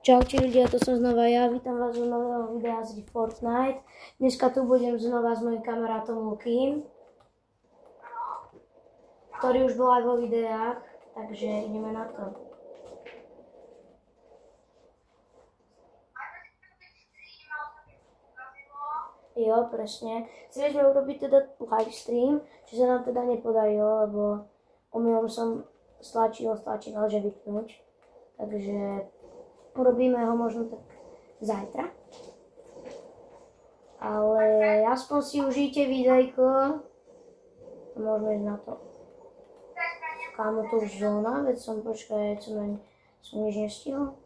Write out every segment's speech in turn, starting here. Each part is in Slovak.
Čaute ľudia, to som znova ja, vítam vás do nového videa z Fortnite. Dneska tu budem znova s mojím kamarátom Lukým, ktorý už bol aj vo videách, takže ideme na to. Jo, presne. Chceli sme urobiť teda live stream, čo sa nám teda nepodarilo, lebo omylom som stlačil, že vypnúť. Takže urobíme ho možno tak zajtra. Ale aspoň si užijte videjko. Môžeme ísť na to. Kámo, to už zóna, veď som počkaj, som nič nestihol.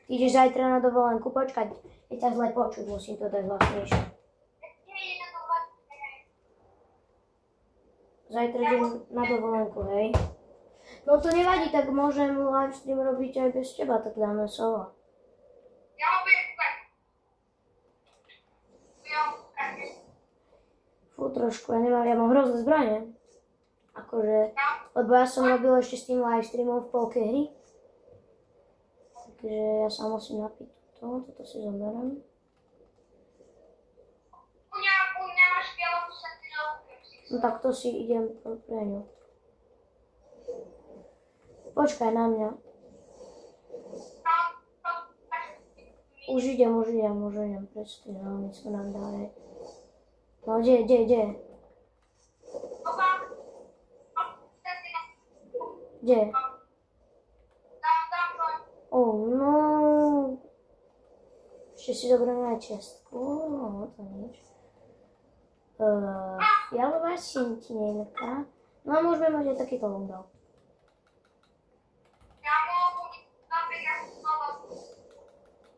Ty ideš zajtra na dovolenku, počkať, je ťa zle počuť, musím to dať hlasnejšie. Zajtra idem na dovolenku, hej? No to nevadí, tak môžem livestream robiť aj bez teba, tak dáme solo. Fú, trošku, ja mám hrozné zbrane. Akože, lebo ja som robil ešte s tým livestreamom v polke hry. Takže ja sa musím napiť toto si zoberiem. No tak to si idem pre ňu. Počkaj na mňa. Už idem, prečo no, my sme nám dali. No, kde? Kde? No. Ešte si zoberieme aj čestku, no to nič. Fialová šintienka. No a môžeme mať aj takýto loadout.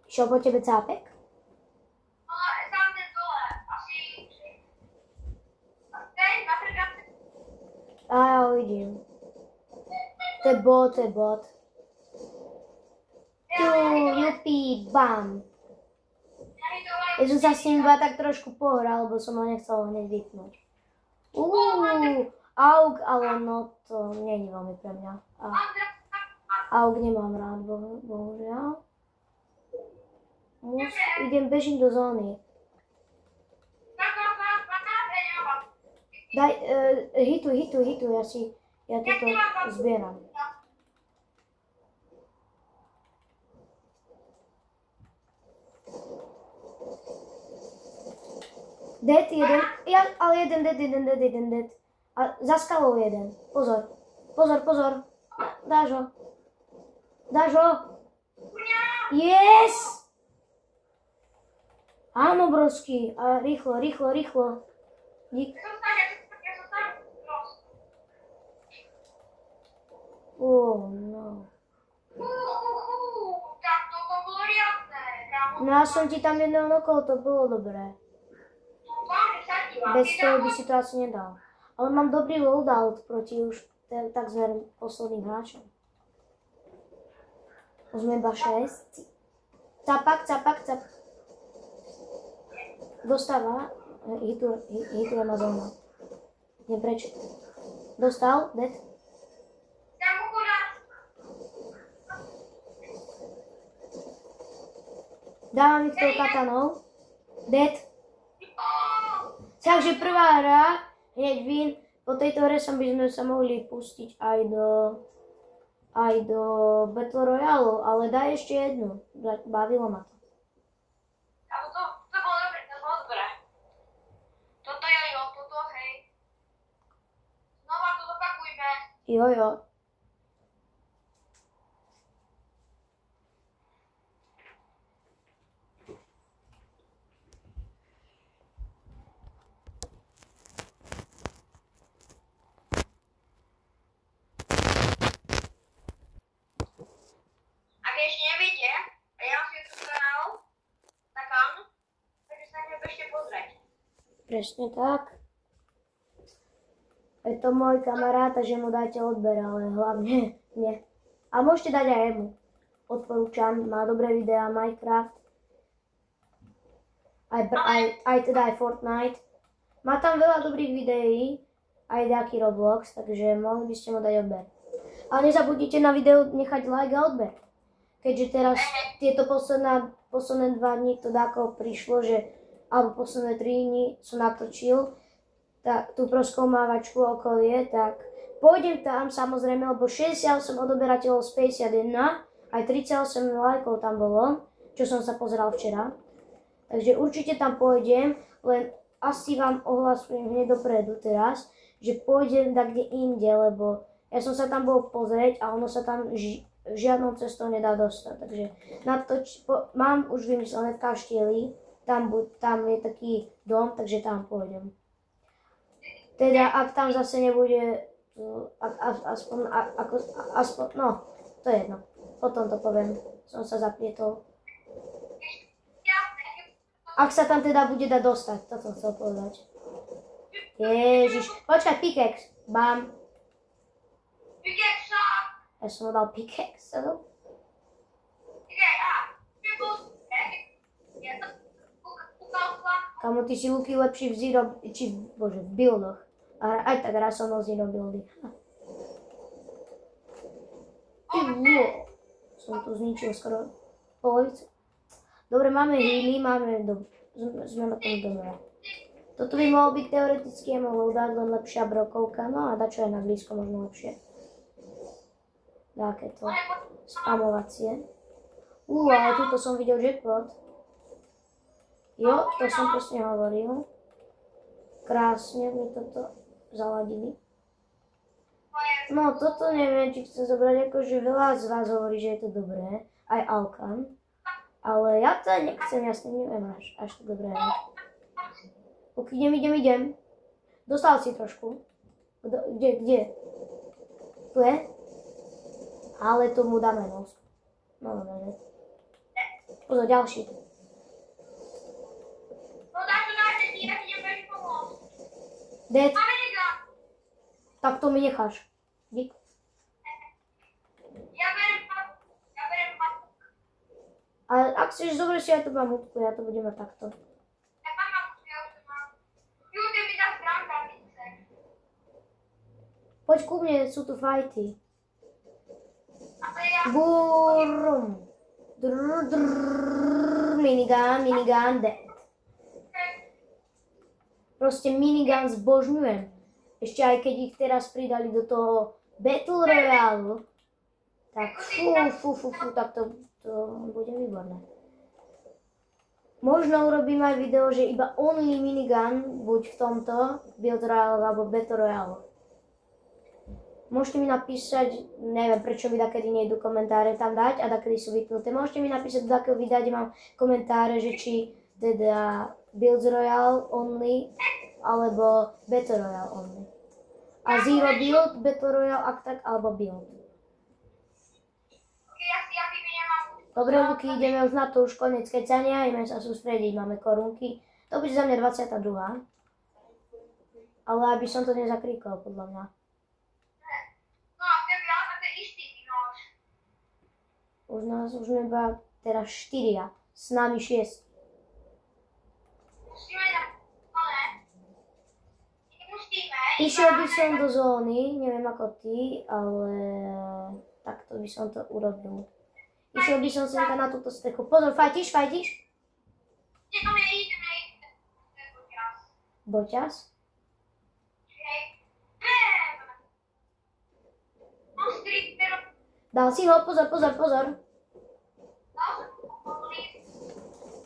Išiel po tebe cápek? A ja ho vidím. To je bot. Jupi, bam. Ja som sa s ním iba tak trošku pohral, lebo som ho nechcel hneď vypnúť. Aug, ale no to nie je veľmi pre mňa. Aug nemám rád, bohužiaľ. Bežím do zóny. Daj, hituj, ja toto zbieram. Dead jeden, ale jeden dead. A za skalou jeden. Pozor. Dáš ho. Yes! Áno, broský. A rýchlo. Dík. No. Tak toto bolo riadne. No ja som ti tam jedného nokol, to bolo dobré. Bez toho by si to asi nedal. Ale mám dobrý loadout proti už takzvaným posledným hráčom. Už sme iba 6. Capak. Dostáva. Hituje ma zóna. Idem preč. Dostal. Dead. Dávam ich tou katanou. Dead. Takže prvá hra, hneď win. Po tejto hre by sme sa mohli pustiť aj do Battle Royale, ale daj ešte jednu. Bavilo ma to. To bolo dobré. Toto hej. Znova to zopakujme. Jo. Ešte neviete, a ja si YouTube kanál, tak áno, takže sa na ešte pozrieť. Presne tak. Je to môj kamarát, takže mu dajte odber, ale hlavne nie. A môžete dať aj jemu. Odporúčam, má dobré videá, Minecraft. Aj Fortnite. Má tam veľa dobrých videí. aj nejaký Roblox, takže mohli by ste mu dať odber. Ale nezabudnite na video nechať like a odber. Keďže teraz tieto posledné 2 dní to dáko prišlo, že alebo posledné 3 dní som natočil tú proskoumávačku okolie, tak pôjdem tam samozrejme, lebo 68 odoberateľov z 51, aj 38 lajkov tam bolo, čo som sa pozeral včera. Takže určite tam pôjdem, len asi vám ohlasujem hneď dopredu teraz, že pôjdem kde inde, lebo ja som sa tam bol pozrieť a ono sa tam žiadnou cestou nedá dostať. Takže mám už vymyslené v Kaštieli, tam je taký dom, takže tam pôjdem. Teda ak tam zase nebude, aspoň, no, to je jedno. Potom to poviem, som sa zaplietol. Ak sa tam teda bude dať dostať, to som chcel povedať. Ježiš, počkaj, pickaxe, bam. Pickaxe! Ja som ho dal pickaxe. Kamo, ty si Luky lepší v zero, v buildoch. A aj tak raz som mal zero buildy. Som tu zničil skoro polovicu. Dobre, máme healy, sme na tom dobre. Toto by mohol byť teoreticky, ja mohol dať len lepšia brokovka, no a dačo aj na blízko možno lepšie. Takéto spamovacie. Ale tuto som videl jackpot. Jo, to som presne hovoril. Krásne mi toto zaladili. No, toto neviem, či chcem zobrať, akože veľa z vás hovorí, že je to dobré. Aj Alkan. Ale ja to nechcem, jasne neviem až to dobré. Ok, idem. Dostal si trošku. Kde? Tu je? Ale tomu dáme nos. No, dobre. Pozor, ďalší. No tak to dáte, ja ti nebudeš pomôcť. Dead. Máme niekto. Tak to mi necháš. Dík. Ja berem papuk. Ale ak chceš, zober si aj tú mamutku, ja to budem mať takto. Ja mám mamutku, ja už to mám. Jude mi dá zbránka, více. Poď ku mne, sú tu fajty. Ale ja... Búrum. Minigun, dead. Proste minigun zbožňujem. Ešte aj keď ich teraz pridali do toho Battle Royale, tak tak to bude výborné. Možno urobím aj video, že iba only minigun, buď v tomto Build Royale alebo Battle Royale. Môžete mi napísať, neviem prečo mi dakedy nejdu komentáre tam dať a dakedy sú vypnuté. Môžete mi napísať, do akého videa, kde mám komentáre, že či teda Build Royale only alebo Battle Royale only. A Zero Build, Battle Royale, ak tak, alebo Build. Ok, ja vymeniem mamutku. Dobre, Luky, ideme už na to, už koniec kecania, ideme sa sústrediť, máme korunky. To bude za mňa 22. Ale aby som to nezakríkol, podľa mňa. No a tebe, ale to je istý, ty nož. Už sme iba teraz 4, s nami 6. Musíme na... Išiel by som do zóny, neviem ako ty, ale takto by som to urobil. Išiel by som semka na túto strechu. Pozor, fajtíš? Nie, to ideme. Boťas? Dal si ho, pozor.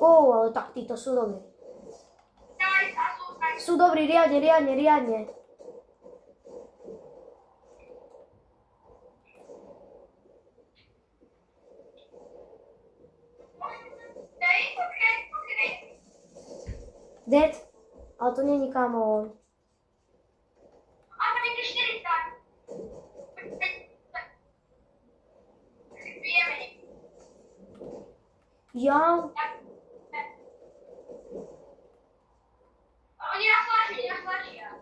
Ale tak títo sú dobrí. Sú dobrí, riadne. Dead? Ale to není kamo. A to je 40. Ja? Oni nás tlačia.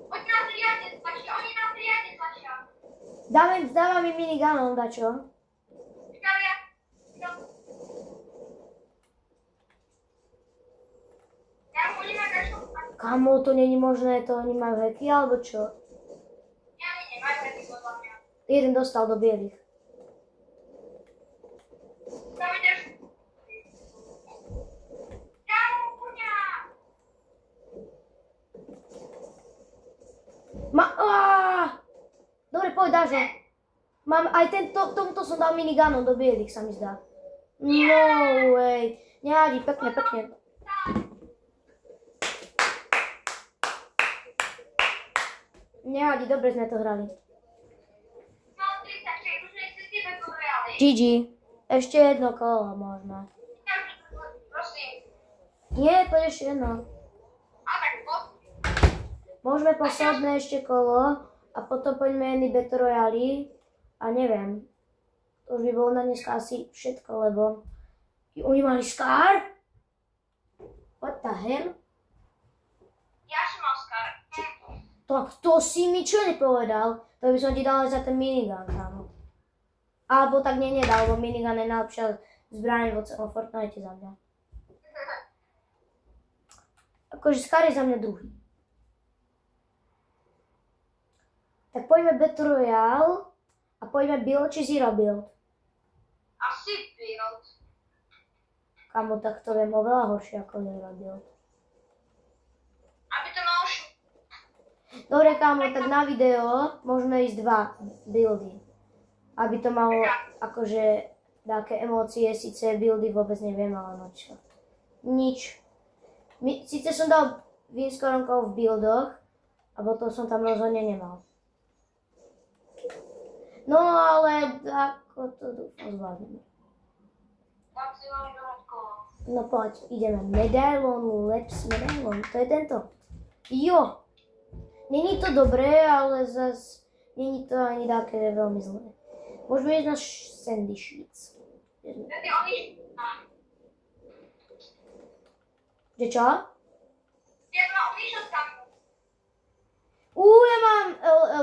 Oni nás riadne tlačia. Dávaj mi miniganom, dačo. Kamo, to není možné, to oni majú hacky, alebo čo? Nie, majú hacky podľa mňa. Jeden dostal do bielých. Tam ideš. Kámo, kuňa! Dobre, poď, dáš ho. Mám aj tomuto som dal miniganom do bielých, sa mi zdá. No way. Nevadí, pekne. Nevadí, dobre sme to hrali. Mám 36, už nechci tebe povedali. GG. Ešte jedno kolo možno. Prosím. Nie, poď ešte jedno. A tak poď. Môžeme posledné ešte kolo a potom poďme jedný Battle Royale a neviem. To už by bolo na dneska asi všetko, lebo oni mali Scar? What the hell? Ja som mal Scar. Tak to si mi čo nepovedal? To by som ti dal aj za ten minigun, kámo. Alebo tak nedal, lebo minigun je najlepšia zbraň vo celom Fortnite za mňa. Akože Scar je za mňa druhý. Tak poďme Battle Royale a poďme build či zero build. Asi build. Kámo, tak to viem oveľa horšie ako zero build. Aby to malo Dobre, kámo, tak na video môžeme ísť 2 buildy. Aby to malo akože také emócie, síce buildy vôbec neviem, ale no čo. Nič. Síce som dal winskoronkov v buildoch, a potom som tam rozhodne nemal. No ale ako to dúfam zvládneme. Tak si mám dohodko. No poď, ideme. Medailon, Leps, medailon, to je tento. Jo! Není to dobré, ale zas není to ani také veľmi zlé. Môžeme ísť na Sandy Sheets. Tedy oni... Že čo? Ja to mám umýšľať tam. Ja mám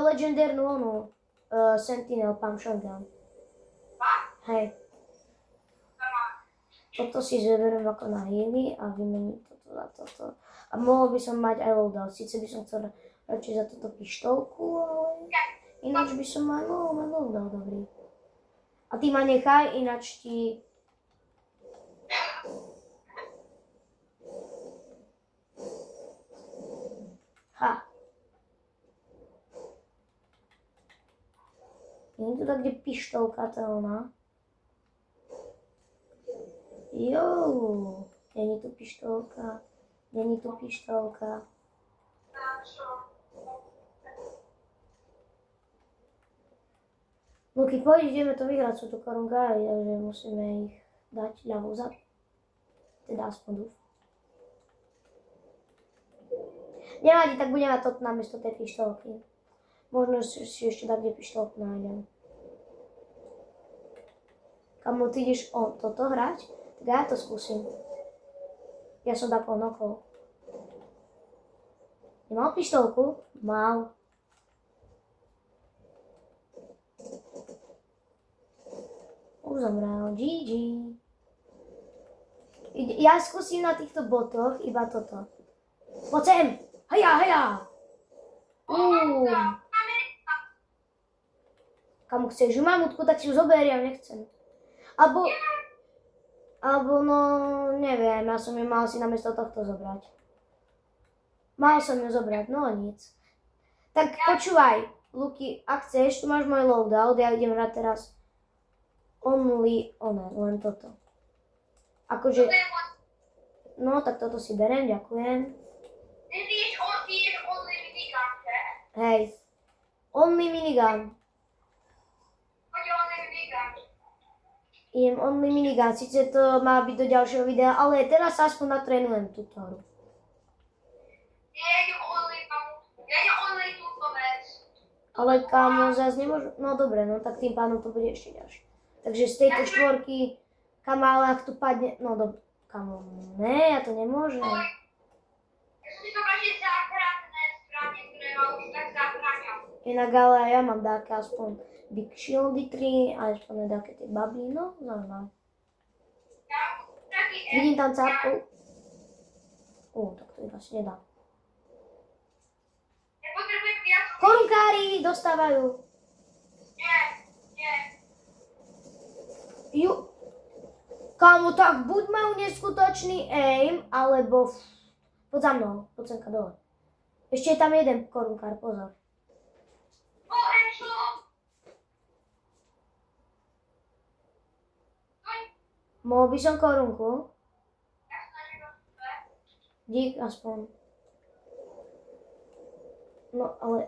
legendárnu onu. Sentinel Pump Shotgun. Hej. Toto si zoberiem ako na healy a vymením toto za toto. A mohol by som mať aj loadout. Sice by som chcel radšej za toto pištolku, ale ináč by som aj mohol mať loadout dobrý. A ty ma nechaj, ináč ti... Ha. Nie je tu tak, kde pištolka tá ona. Jo, není tu pištolka. Není tu pištolka. Luky, poď, ideme to vyhrať, sú tu korungári, takže musíme ich dať ľavou za. Teda aspoň dúfam. Nevadí, tak budeme mať toto namiesto tej pištolky. Možno si ešte tak, kde pištolku nájdem. Kamo, ty ideš toto hrať? Tak ja to skúsim. Ja som tak onokol. Nemal pištolku? Mal. Už zomrel. GG. Ja skúsim na týchto botoch iba toto. Poď sem! Heja! Kamu chceš mamutku, tak si ju zoberiem, nechcem. Alebo no, neviem, ja som ju mal si namiesto tohto zobrať. Mal som ju zobrať, no nic. Tak počúvaj, Luky, ak chceš, tu máš môj loadout, ja idem hrať teraz len toto. Akože, no tak toto si berem, ďakujem. Ty ideš only minigun, že? Hej, only minigun. Idem only minigun, síce to má byť do ďalšieho videa, ale teraz sa aspoň natrénujem túto hru. Ja idem only túto vec. Ale kámo, zase nemôžu, no dobre, no tak tým pádom to bude ešte ďalšie. Takže z tejto štvorky, kam ale ak tu padne, no dobre, kámo, ne, ja to nemôžem. Ja som si to každý záchranné zbranie, ktoré ma už tak zachráňal. Inak ale ja mám dáke aspoň Big Shieldy 3 a aspoň také tie bably, no zaujímavé. Vidím tam cápkov. Tak to ich asi nedá. Korunkári dostávajú. Nie. Ju. Kámo, tak buď majú neskutočný aim, alebo... Poď za mnou, poď semka dole. Ešte je tam jeden korunkár, pozor. Mohol by som korunku? Dík aspoň. No, ale...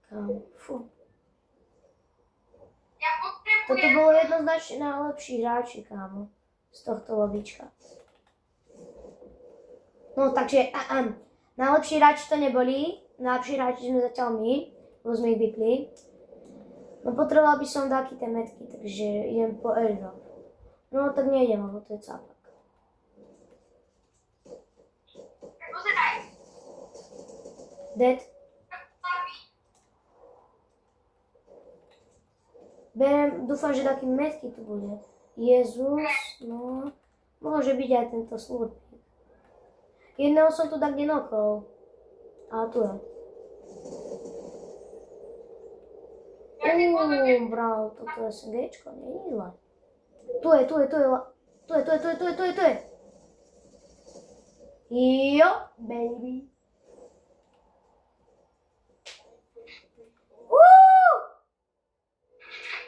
Kámo, fú. Toto bolo jednoznačne najlepší hráči, kámo. Z tohto lobíčka. No, takže... Najlepší hráči to neboli. Najlepší hráči sme zatiaľ my. Lebo sme ich vypli. No potreboval by som taký tie metky, takže idem po airdrop. No tak nejdem, lebo to je cápak. Dead. Berem, dúfam, že taký metky tu bude. Jezus, no. Môže byť aj tento slurpík. Jedného som tu tak nenokol. A tu je. Bravo, toto je SNGčko, nie je zle. Tu je. Jo, baby.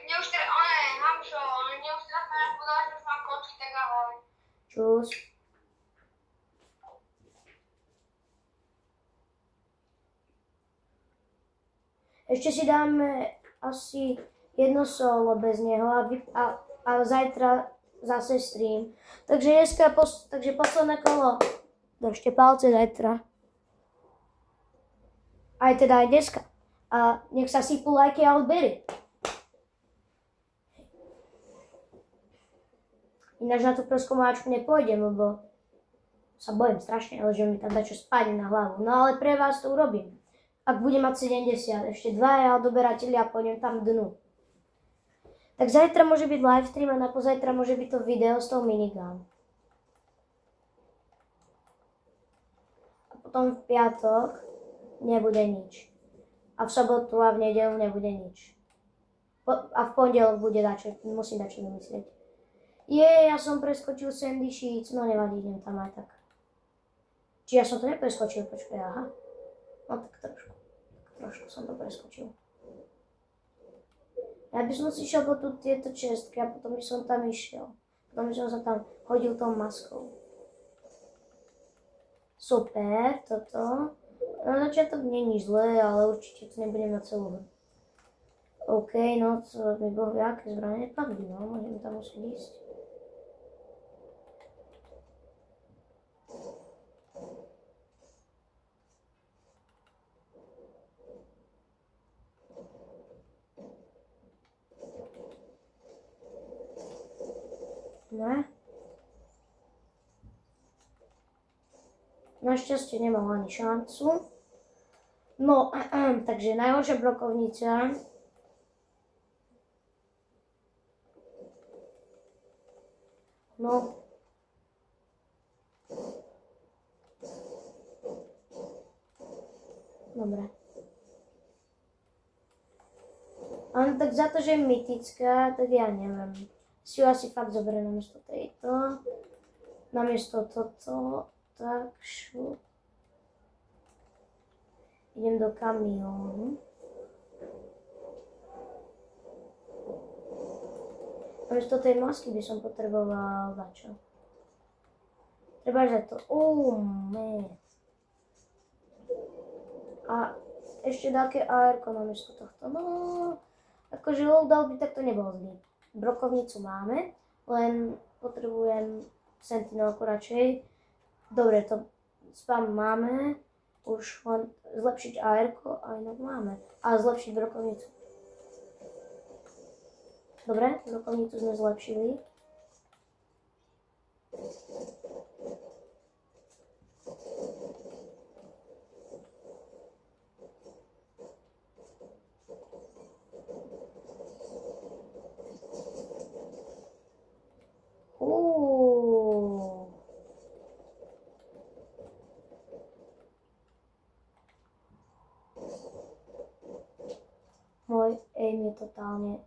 Mne už teraz, Hamšo, mne už teraz povedala, že už mám končiť, tak ahoj. Čus. Ešte si dáme asi jedno solo bez neho a zajtra zase stream. Takže dneska, takže posledné kolo. Držte palce zajtra. Aj teda aj dneska. A nech sa sypú lajky a odbery. Ináč na tú preskomovačku nepôjdem, lebo sa bojím strašne, ale že mi tam dačo spadne na hlavu. No ale pre vás to urobím. Ak budem mať 70, ešte 2 odberatelia a pôjdem tam dnu. Tak zajtra môže byť livestream a na pozajtra môže byť to video s tou minigun. A potom v piatok nebude nič. A v sobotu a v nedeľu nebude nič. A v pondelok bude dačo, musím dačo vymyslieť. Ja som preskočil Sandy Sheets, no nevadí, idem tam aj tak. Či ja som to nepreskočil, počkaj, aha. No tak trošku som to preskočil. Ja by som si išiel po tieto čestky a potom by som tam išiel. Potom by som sa tam hodil tou maskou. Super, toto. Na začiatok nie je nič zlé, ale určite to nebudem na celú hru. OK, no to mi boh vie, aké zbranie padli, no, môžeme tam musieť ísť. Ne? Našťastie nemal ani šancu. No, takže najhoršia brokovnica. No. Dobre. Ale tak za to, že je mytická, tak ja neviem. Si ju asi fakt zoberiem namiesto tejto. Namiesto toto. Tak šup. Idem do kamiónu. Namiesto tej masky by som potreboval dačo. Treba za to. Man. A ešte také AR-ko namiesto tohto. No, akože loadout by takto nebol zlý. Brokovnicu máme, len potrebujem sentinelku radšej. Dobre, to spam máme, už len zlepšiť AR-ko a inak máme. A zlepšiť brokovnicu. Dobre, brokovnicu sme zlepšili. totálne.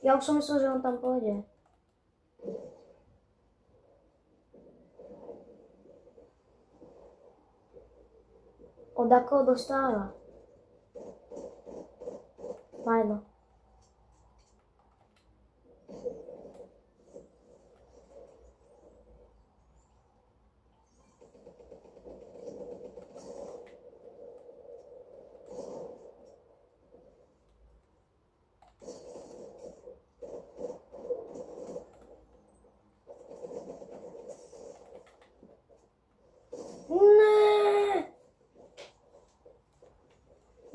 Ja už som myslel, že on tam pôjde. Od akého dostáva? Milo.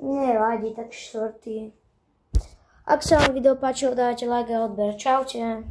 Nevadí, tak štvrtý. Ak sa vám video páčilo, dajte like a odber. Čaute.